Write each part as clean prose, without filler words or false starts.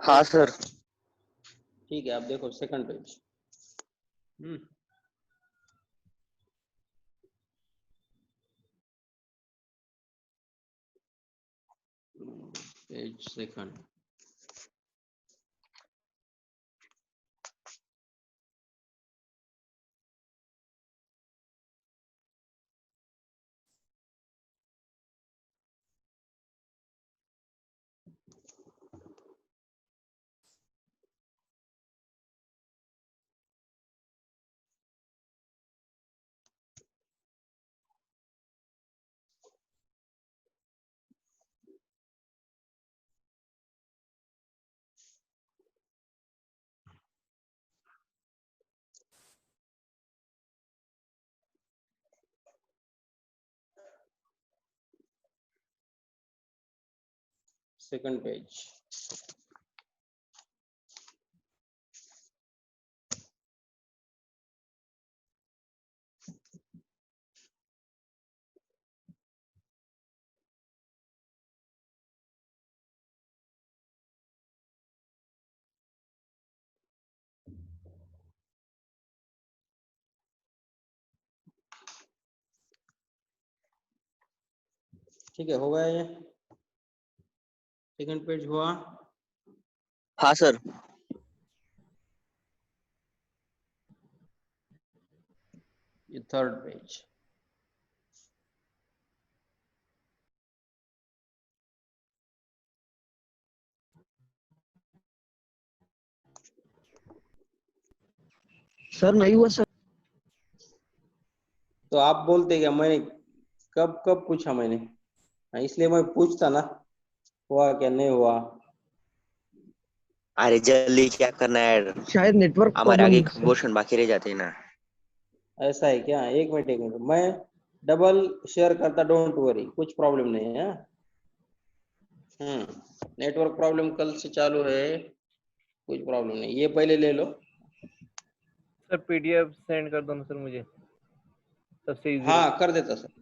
हाँ सर। ठीक है, आप देखो second page. Page second. Second page. ठीक है, हो गया ये सेकंड पेज हुआ। हाँ सर। ये थर्ड पेज। सर नहीं हुआ सर। तो आप बोलते क्या मैंने कब कब पूछा मैंने? इसलिए मैं पूछता ना, हुआ क्या नहीं हुआ। अरे जल्दी क्या करना है, शायद नेटवर्क हमारे आगे प्रॉब्लम। क्वेश्चन बाकी रह जाते हैं ना। ऐसा है क्या? एक मिनट, मैं डबल शेयर करता, डोंट वरी, कुछ प्रॉब्लम नहीं है। नेटवर्क प्रॉब्लम कल से चालू है, कुछ प्रॉब्लम नहीं। ये पहले ले लो सर। पीडीएफ सेंड कर दो ना सर मुझे, सबसे इजी। हाँ कर देता सर,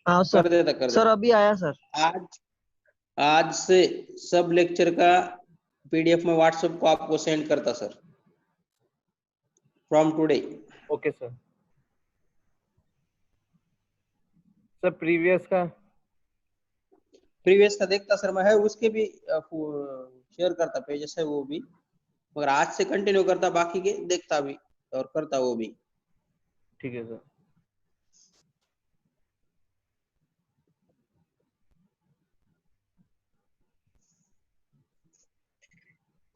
हाँ सर। कर देता सर अभी आया सर। आज आज से सब लेक्चर का पीडीएफ में व्हाट्सएप को आपको सेंड करता sir, from today. Okay sir. Sir previous का देखता सर मैं, है उसके भी शेयर करता पेजेस है वो भी, मगर आज से कंटिन्यू करता, बाकी के देखता भी और करता वो भी। ठीक है सर।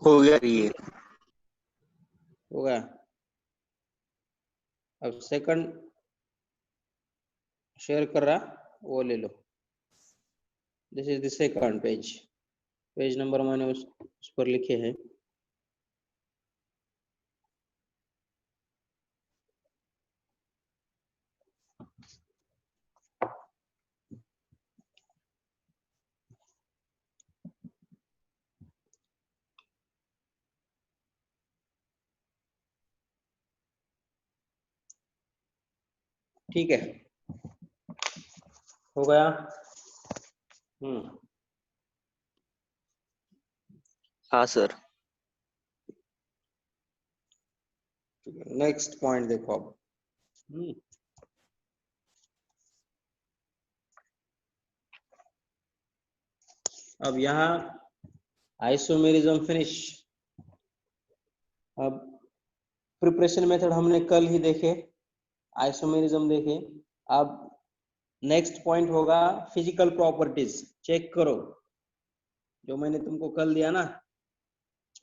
हो गया ये। हो गया। अब सेकंड शेयर कर रहा, वो ले लो। This is the second page. Page number मैंने उस पर लिखे हैं। ठीक है, हो गया। हाँ सर। नेक्स्ट पॉइंट देखो अब। अब यहाँ आइसोमेरिज्म फिनिश। अब प्रिपरेशन मेथड हमने कल ही देखे, आइसोमेरिज्म देखे। अब नेक्स्ट पॉइंट होगा फिजिकल प्रॉपर्टीज। चेक करो जो मैंने तुमको कल दिया ना,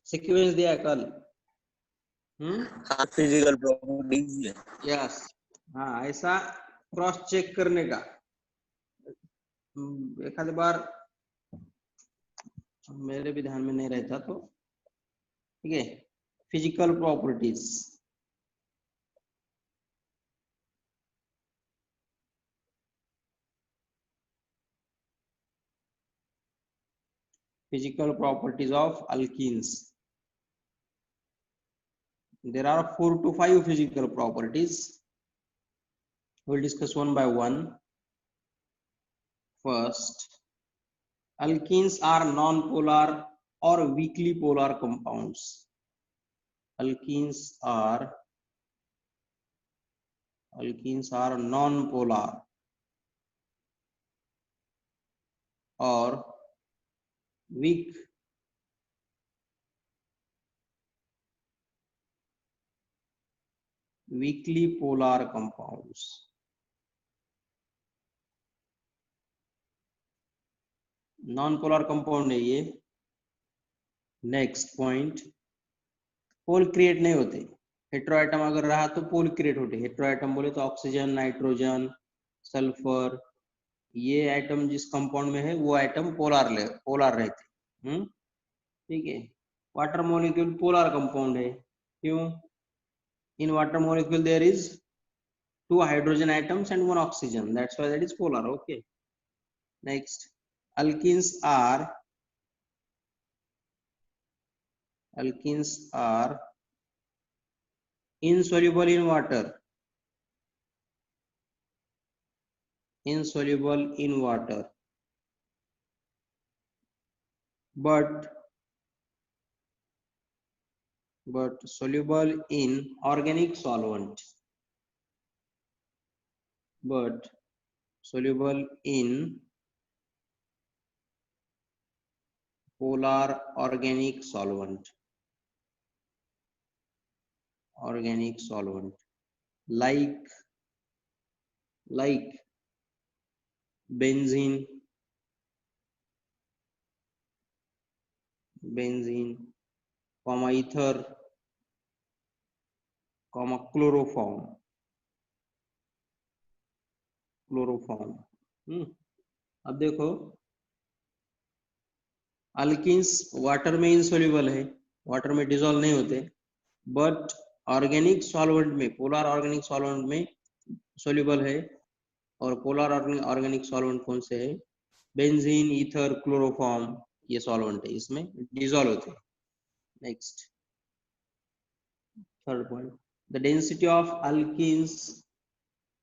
सीक्वेंस दिया है कल। हाँ फिजिकल प्रॉपर्टीज। यस, हाँ ऐसा क्रॉस चेक करने का। एक आध बार मेरे भी ध्यान में नहीं रहता तो ठीक है। Physical properties, physical properties of alkenes. There are 4 to 5 physical properties. We'll discuss one by one. First, alkenes are non-polar or weakly polar compounds. Alkenes are non-polar or weakly polar compounds. Non-polar compound है ये. Next point, पोल create नहीं होते. Heteroatom अगर रहा तो पोल create होते. Heteroatom बोले तो ऑक्सीजन, नाइट्रोजन, सल्फर, ये एटम जिस कंपाउंड में है वो एटम पोलार रहते. ठीक है. वाटर मॉलिक्यूल पोलर कंपाउंड है. क्यों? In water molecule there is 2 hydrogen atoms and 1 oxygen, that's why that is polar. Okay. Next, alkenes are insoluble in water. But soluble in organic solvent. Polar organic solvent. Like benzene, ether, chloroform. अब देखो, alkynes water में insoluble है, water में dissolve नहीं होते, but organic solvent में, polar organic solvent में soluble है. और पोलर ऑर्गेनिक सॉल्वेंट कौन से है? बेंजीन, ईथर, क्लोरोफॉर्म, ये सॉल्वेंट है, इसमें डिसॉल्व होते हैं. Next, third point, the density of alkynes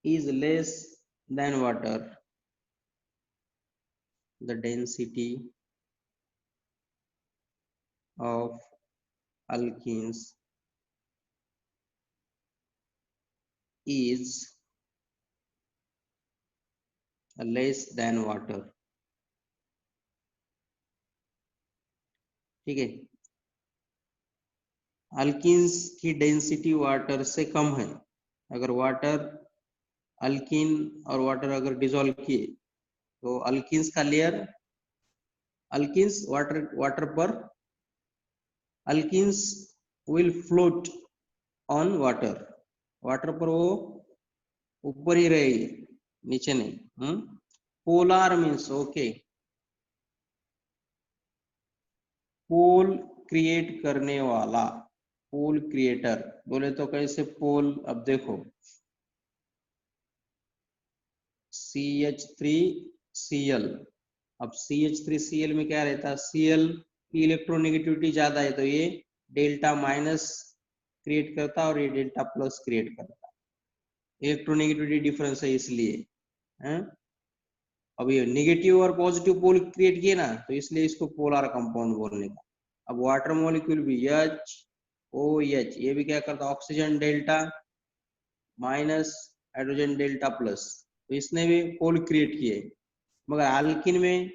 is less than water. The density of alkenes is less than water. ठीक है. अल्किन्स की डेंसिटी वाटर से कम है. अगर वाटर, अल्किन और वाटर अगर डिसॉल्व किए तो अल्किन्स का लेयर, अल्किन्स वाटर पर, alkynes will float on water. Water पर वो ऊपर ही रहेगी, नीचे नहीं. Polar means, okay, pole create करने वाला, पोल क्रिएटर बोले तो कैसे पोल? अब देखो, CH3Cl. अब CH3Cl में क्या रहता है? Cl की इलेक्ट्रोनेगेटिविटी ज्यादा है तो ये डेल्टा माइनस क्रिएट करता है और ये डेल्टा प्लस क्रिएट करता है. इलेक्ट्रोनेगेटिविटी डिफरेंस है इसलिए. अब ये नेगेटिव और पॉजिटिव पोल क्रिएट किए ना, तो इसलिए इसको पोलर कंपाउंड बोलने का. अब वाटर मॉलिक्यूल भी OH, ये भी क्या करता है? Oxygen delta minus, hydrogen delta plus, तो इसने भी पोल क्रिएट किए. मगर अल्किन में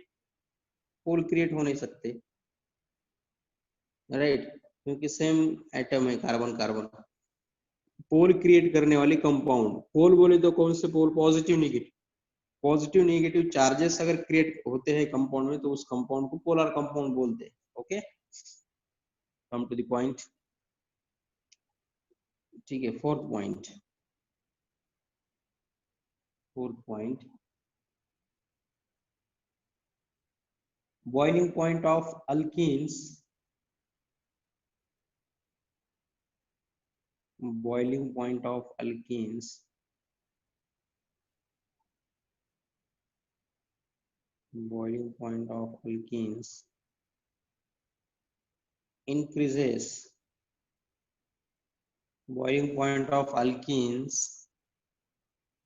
पोल क्रिएट हो नहीं सकते, राइट? क्योंकि सेम एटम है, कार्बन कार्बन. पोल क्रिएट करने वाली कंपाउंड, पोल बोले तो कौन से पोल? पॉजिटिव नेगेटिव चार्जेस अगर क्रिएट होते हैं कंपाउंड में तो उस कंपाउंड को पोलर कंपाउंड बोलते हैं. Okay, come to the point. ठीक है. Fourth point, boiling point of alkenes, increases. Boiling point of alkenes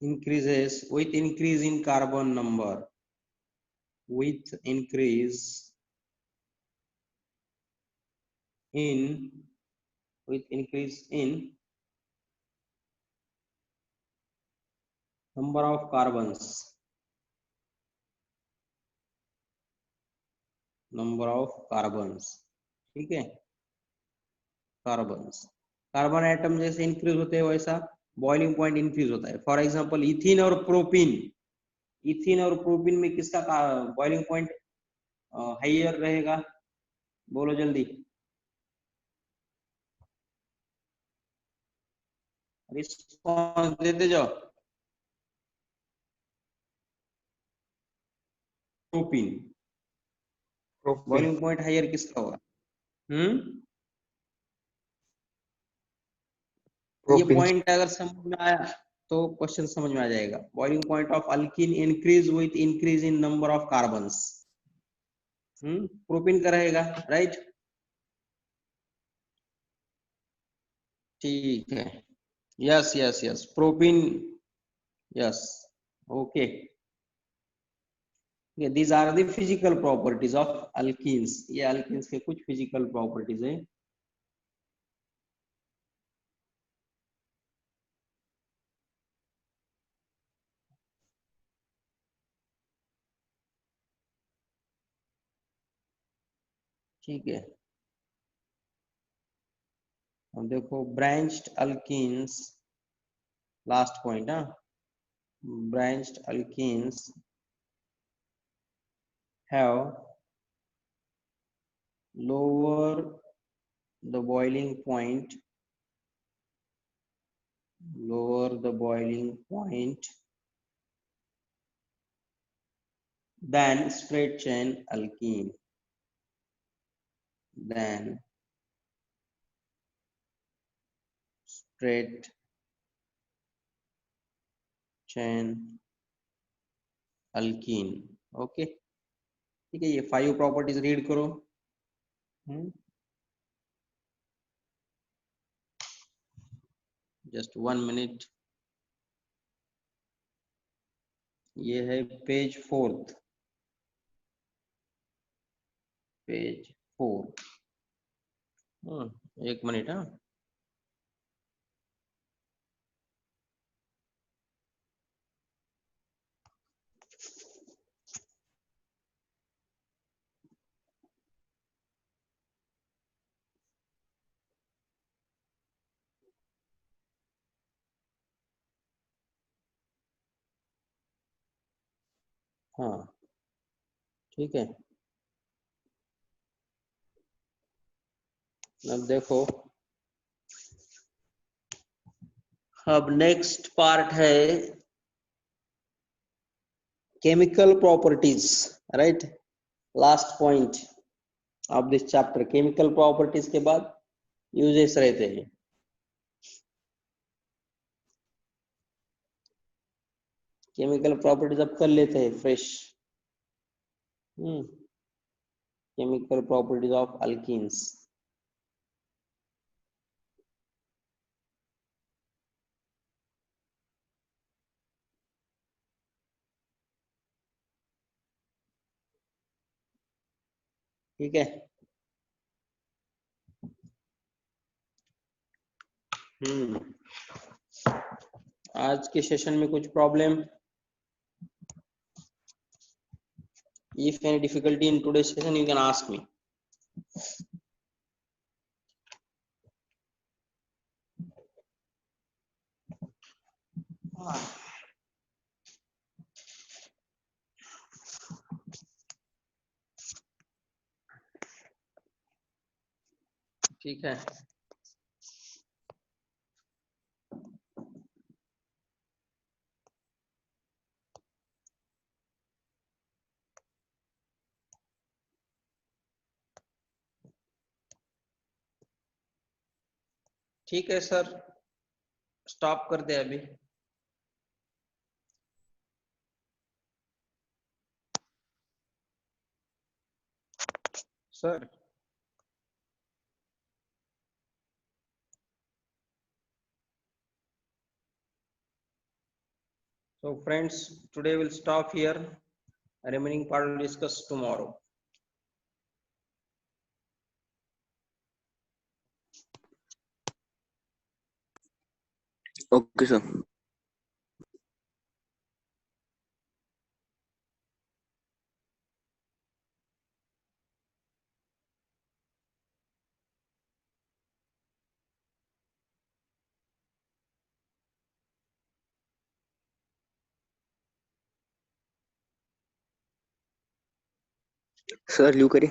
increases with increase in carbon number. in with increase in number of carbons, number of carbons, ठीक है, carbons, carbon atom जैसे increase होते हैं वैसा boiling point increase होता है। For example ethene और propene, ethene और प्रोपीन में किसका बॉइलिंग पॉइंट हाइयर रहेगा, बोलो जल्दी, रिस्पॉन्स देते जाओ। प्रोपीन, बॉइलिंग पॉइंट हाइयर किसका होगा? ये पॉइंट अगर समझ में आया तो क्वेश्चन समझ में आ जाएगा। Boiling point of alkene increase with increase in number of carbons, propene का रहेगा, राइट, ठीक है, yes yes yes, propene, yes, okay, these are the physical properties of alkenes, ये अल्कीन्स के कुछ फिजिकल प्रॉपर्टीज है। ठीक है, अब देखो branched alkenes, last point, branched alkenes have lower the boiling point, lower the boiling point than straight chain alkene, than straight chain alkene, okay, ठीक है, ये 5 प्रॉपर्टीज रीड करो। जस्ट 1 मिनट, ये है पेज 4, पेज 4, 1 मिनट, हाँ, ठीक है, अब देखो, अब नेक्स्ट पार्ट है chemical properties, right, last point of this chapter. Chemical properties के बाद यूजेस रहते हैं। केमिकल प्रॉपर्टीज अब कर लेते हैं fresh. Chemical properties of alkenes, ठीक है, आज के सेशन में कुछ problem, if any difficulty in today's session you can ask me। ठीक है, ठीक है सर, स्टॉप कर दे अभी। Sir so friends, today we'll stop here, remaining part will discuss tomorrow। Okay sir. Sir live करें।